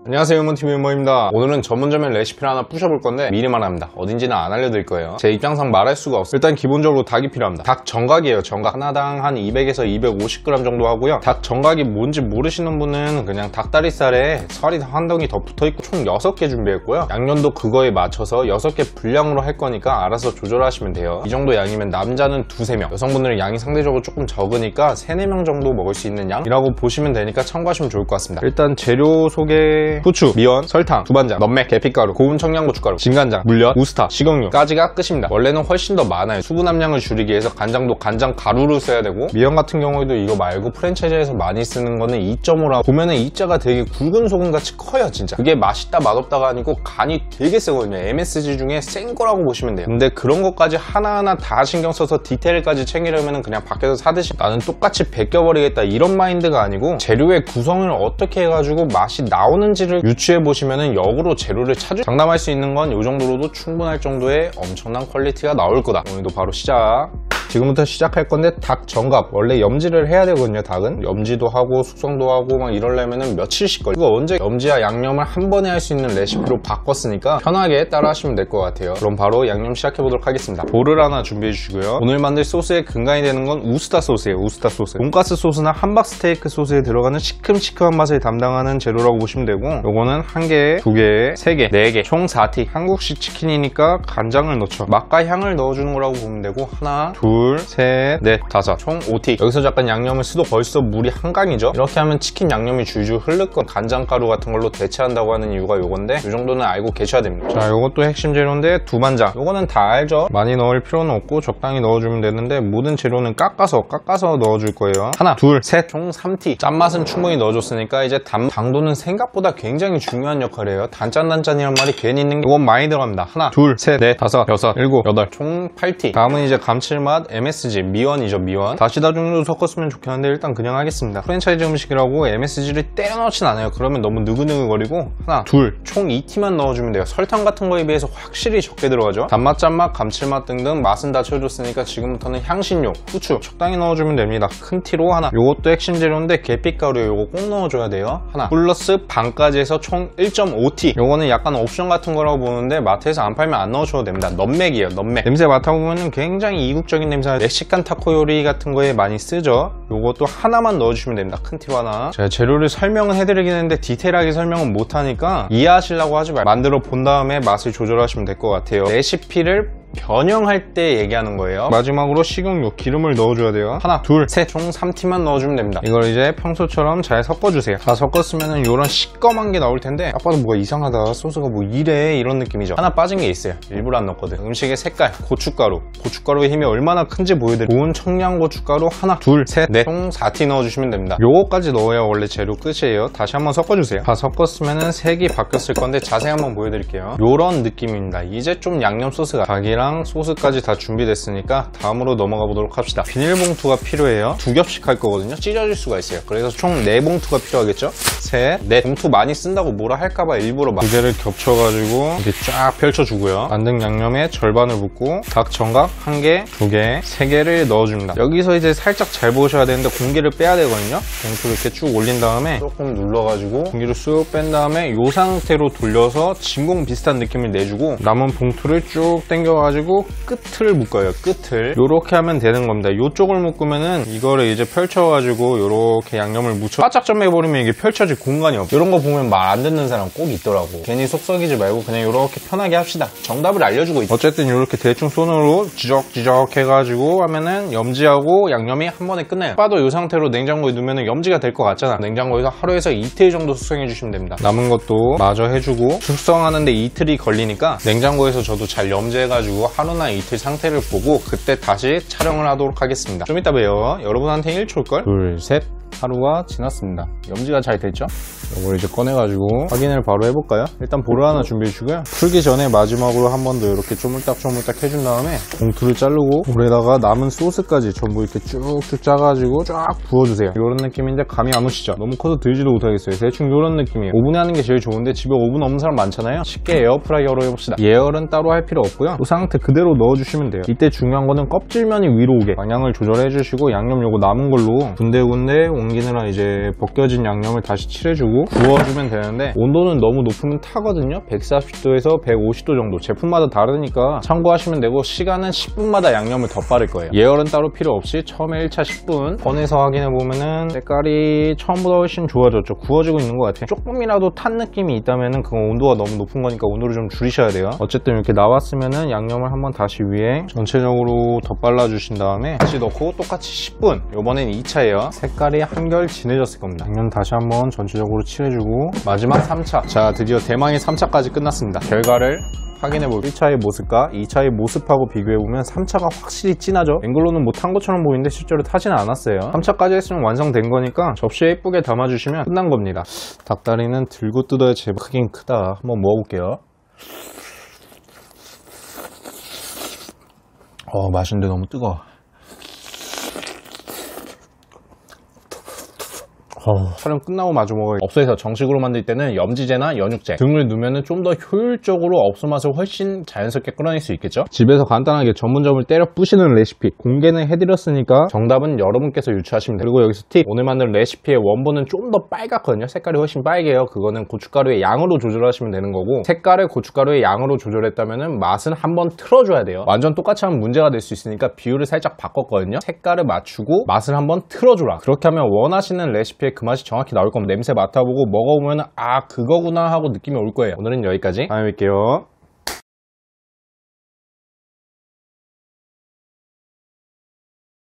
안녕하세요, 유머TV 유머입니다. 오늘은 전문점의 레시피를 하나 부셔볼 건데 미리 말합니다. 어딘지는 안 알려드릴 거예요. 제 입장상 말할 수가 없어요. 일단 기본적으로 닭이 필요합니다. 닭 정각이에요. 정각 하나당 한 200에서 250g 정도 하고요. 닭 정각이 뭔지 모르시는 분은 그냥 닭다리살에 살이 한 덩이 더 붙어있고 총 6개 준비했고요. 양념도 그거에 맞춰서 6개 분량으로 할 거니까 알아서 조절하시면 돼요. 이 정도 양이면 남자는 2~3명, 여성분들은 양이 상대적으로 조금 적으니까 3~4명 정도 먹을 수 있는 양이라고 보시면 되니까 참고하시면 좋을 것 같습니다. 일단 재료 소개: 후추, 미원, 설탕, 두반장, nutmeg, 계피가루, 고운 청양고춧가루, 진간장, 물엿, 우스타, 식용유까지가 끝입니다. 원래는 훨씬 더 많아요. 수분 함량을 줄이기 위해서 간장도 간장 가루를 써야 되고, 미원 같은 경우에도 이거 말고 프랜차이즈에서 많이 쓰는 거는 2.5라 보면은 이자가 되게 굵은 소금같이 커요. 진짜 그게 맛있다 맛없다가 아니고 간이 되게 세거든요. MSG 중에 센 거라고 보시면 돼요. 근데 그런 것까지 하나하나 다 신경 써서 디테일까지 챙기려면 그냥 밖에서 사듯이 나는 똑같이 베껴버리겠다 이런 마인드가 아니고, 재료의 구성을 어떻게 해가지고 맛이 나오는지를 유추해 보시면은 역으로 재료를 장담할 수 있는 건 이 정도로도 충분할 정도의 엄청난 퀄리티가 나올 거다. 오늘도 바로 시작. 지금부터 시작할 건데, 닭 정갑 원래 염지를 해야 되거든요. 닭은 염지도 하고 숙성도 하고 막 이러려면은 며칠씩 걸려. 이거 언제 염지와 양념을 한 번에 할 수 있는 레시피로 바꿨으니까 편하게 따라 하시면 될 것 같아요. 그럼 바로 양념 시작해 보도록 하겠습니다. 볼을 하나 준비해 주시고요. 오늘 만들 소스의 근간이 되는 건 우스타 소스예요. 우스타 소스, 돈가스 소스나 함박스테이크 소스에 들어가는 시큼시큼한 맛을 담당하는 재료라고 보시면 되고, 요거는 1개, 2개, 3개, 4개, 총 4티. 한국식 치킨이니까 간장을 넣죠. 맛과 향을 넣어주는 거라고 보면 되고, 하나, 둘, 셋, 넷, 다섯, 총 5티. 여기서 잠깐 양념을 쓰도 벌써 물이 한강이죠. 이렇게 하면 치킨 양념이 줄줄 흐를 건 간장가루 같은 걸로 대체한다고 하는 이유가 요건데, 이 정도는 알고 계셔야 됩니다. 자, 요것도 핵심 재료인데 두반장. 요거는 다 알죠. 많이 넣을 필요는 없고 적당히 넣어주면 되는데, 모든 재료는 깎아서 넣어줄 거예요. 하나, 둘, 셋, 총 3티. 짠맛은 충분히 넣어줬으니까 이제 당도는 생각보다 굉장히 중요한 역할이에요. 단짠단짠이란 말이 괜히 있는 게, 이건 많이 들어갑니다. 하나, 둘, 셋, 넷, 다섯, 여섯, 일곱, 여덟, 총 8티. 다음은 이제 감칠맛 MSG, 미원이죠. 미원. 다시다 종류도 섞었으면 좋겠는데 일단 그냥 하겠습니다. 프랜차이즈 음식이라고 MSG를 때려 넣진 않아요. 그러면 너무 느글느글거리고, 하나, 둘, 총 2티만 넣어주면 돼요. 설탕 같은 거에 비해서 확실히 적게 들어가죠. 단맛, 짠맛, 감칠맛 등등 맛은 다 채워줬으니까 지금부터는 향신료, 후추 적당히 넣어주면 됩니다. 큰 티로 하나. 요것도 핵심 재료인데 계피가루에 요거 꼭 넣어줘야 돼요. 하나 플러스 반까지 해서 총 1.5티. 요거는 약간 옵션 같은 거라고 보는데 마트에서 안 팔면 안 넣어줘도 됩니다. nutmeg이에요. nutmeg. 냄새 맡아보면 굉장히 이국적인 냄새가, 멕시칸 타코 요리 같은 거에 많이 쓰죠. 요것도 하나만 넣어주시면 됩니다. 큰 티로 하나. 제가 재료를 설명은 해드리긴 했는데 디테일하게 설명은 못하니까 이해하시려고 하지 말고 만들어 본 다음에 맛을 조절하시면 될 것 같아요. 레시피를 변형할 때 얘기하는 거예요. 마지막으로 식용유, 기름을 넣어줘야 돼요. 하나, 둘, 셋, 총 3티만 넣어주면 됩니다. 이걸 이제 평소처럼 잘 섞어주세요. 다 섞었으면은 요런 시꺼먼 게 나올 텐데, 딱 봐도 뭐가 이상하다, 소스가 뭐 이래, 이런 느낌이죠. 하나 빠진 게 있어요. 일부러 안 넣었거든. 음식의 색깔, 고춧가루의 힘이 얼마나 큰지 보여드릴게요. 고운 청양고춧가루 하나, 둘, 셋, 넷, 총 4티 넣어주시면 됩니다. 요거까지 넣어야 원래 재료 끝이에요. 다시 한번 섞어주세요. 다 섞었으면은 색이 바뀌었을 건데 자세히 한번 보여드릴게요. 요런 느낌입니다. 이제 좀 양념 소스가, 닭이랑 소스까지 다 준비됐으니까 다음으로 넘어가 보도록 합시다. 비닐봉투가 필요해요. 2겹씩 할 거거든요. 찢어질 수가 있어요. 그래서 총 4봉투가 필요하겠죠. 셋, 넷. 봉투 많이 쓴다고 뭐라 할까봐 일부러 2개를 겹쳐가지고 이렇게 쫙 펼쳐주고요. 만든 양념의 절반을 붓고 닭 정각 1개, 2개, 3개를 넣어줍니다. 여기서 이제 살짝 잘 보셔야 되는데 공기를 빼야 되거든요. 봉투를 이렇게 쭉 올린 다음에 조금 눌러가지고 공기를 쑥 뺀 다음에 이 상태로 돌려서 진공 비슷한 느낌을 내주고, 남은 봉투를 쭉 당겨가지고 끝을 묶어요. 끝을 요렇게 하면 되는 겁니다. 요쪽을 묶으면은 이거를 이제 펼쳐가지고 요렇게 양념을 묻혀 바짝 점 해버리면 이게 펼쳐질 공간이 없어. 이런 거 보면 말 안 듣는 사람 꼭 있더라고. 괜히 속 썩이지 말고 그냥 요렇게 편하게 합시다. 정답을 알려주고 있어. 어쨌든 요렇게 대충 손으로 지적지적 해가지고 하면은 염지하고 양념이 한 번에 끝나요. 봐도 이 상태로 냉장고에 넣으면 염지가 될 것 같잖아. 냉장고에서 하루에서 이틀 정도 숙성해 주시면 됩니다. 남은 것도 마저 해주고, 숙성하는데 이틀이 걸리니까 냉장고에서 저도 잘 염지해가지고 하루나 이틀 상태를 보고 그때 다시 촬영을 하도록 하겠습니다. 좀 이따 봬요. 여러분한테 1초일걸? 둘, 셋. 하루가 지났습니다. 염지가 잘 됐죠? 이걸 이제 꺼내가지고 확인을 바로 해볼까요? 일단 볼을 하나 준비해주고요. 풀기 전에 마지막으로 한 번 더 이렇게 쪼물딱쪼물딱 해준 다음에 봉투를 자르고 볼에다가 남은 소스까지 전부 이렇게 쭉쭉 짜가지고 쫙 부어주세요. 이런 느낌인데 감이 안 오시죠? 너무 커서 들지도 못하겠어요. 대충 이런 느낌이에요. 오븐에 하는 게 제일 좋은데 집에 오븐 없는 사람 많잖아요. 쉽게 에어프라이어로 해봅시다. 예열은 따로 할 필요 없고요. 이 상태 그대로 넣어주시면 돼요. 이때 중요한 거는 껍질면이 위로 오게 방향을 조절해주시고, 양념 요거 남은 걸로 군데군데 옮기느라 이제 벗겨진 양념을 다시 칠해주고, 해주고 구워주면 되는데 온도는 너무 높으면 타거든요. 140도에서 150도 정도, 제품마다 다르니까 참고하시면 되고, 시간은 10분마다 양념을 더 빠를 거예요. 예열은 따로 필요 없이 처음에 1차 10분 꺼내서 확인해보면은 색깔이 처음보다 훨씬 좋아졌죠. 구워지고 있는 것 같아요. 조금이라도 탄 느낌이 있다면은 그건 온도가 너무 높은 거니까 온도를 좀 줄이셔야 돼요. 어쨌든 이렇게 나왔으면은 양념을 한번 다시 위에 전체적으로 더 발라주신 다음에 다시 넣고 똑같이 10분, 요번엔 2차예요. 색깔이 한결 진해졌을 겁니다. 양념 다시 한번 전체적으로 칠해주고 마지막 3차. 자, 드디어 대망의 3차까지 끝났습니다. 결과를 확인해볼게요. 1차의 모습과 2차의 모습하고 비교해보면 3차가 확실히 진하죠. 앵글로는 뭐 탄 것처럼 보이는데 실제로 타지는 않았어요. 3차까지 했으면 완성된 거니까 접시에 예쁘게 담아주시면 끝난 겁니다. 닭다리는 들고 뜯어야 제법 크긴 크다. 한번 먹어볼게요. 맛있는데 너무 뜨거워. 촬영 끝나고 마저 먹어요. 업소에서 정식으로 만들 때는 염지제나 연육제 등을 넣으면 좀 더 효율적으로 업소 맛을 훨씬 자연스럽게 끌어낼 수 있겠죠. 집에서 간단하게 전문점을 때려 부시는 레시피 공개는 해드렸으니까 정답은 여러분께서 유추하시면 돼요. 그리고 여기서 팁, 오늘 만든 레시피의 원본은 좀 더 빨갛거든요. 색깔이 훨씬 빨개요. 그거는 고춧가루의 양으로 조절하시면 되는 거고, 색깔을 고춧가루의 양으로 조절했다면 맛은 한번 틀어줘야 돼요. 완전 똑같이 하면 문제가 될 수 있으니까 비율을 살짝 바꿨거든요. 색깔을 맞추고 맛을 한번 틀어줘라. 그렇게 하면 원하시는 레시피의 그 맛이 정확히 나올 겁니다. 냄새 맡아보고 먹어보면 아, 그거구나 하고 느낌이 올 거예요. 오늘은 여기까지. 다음에 뵐게요.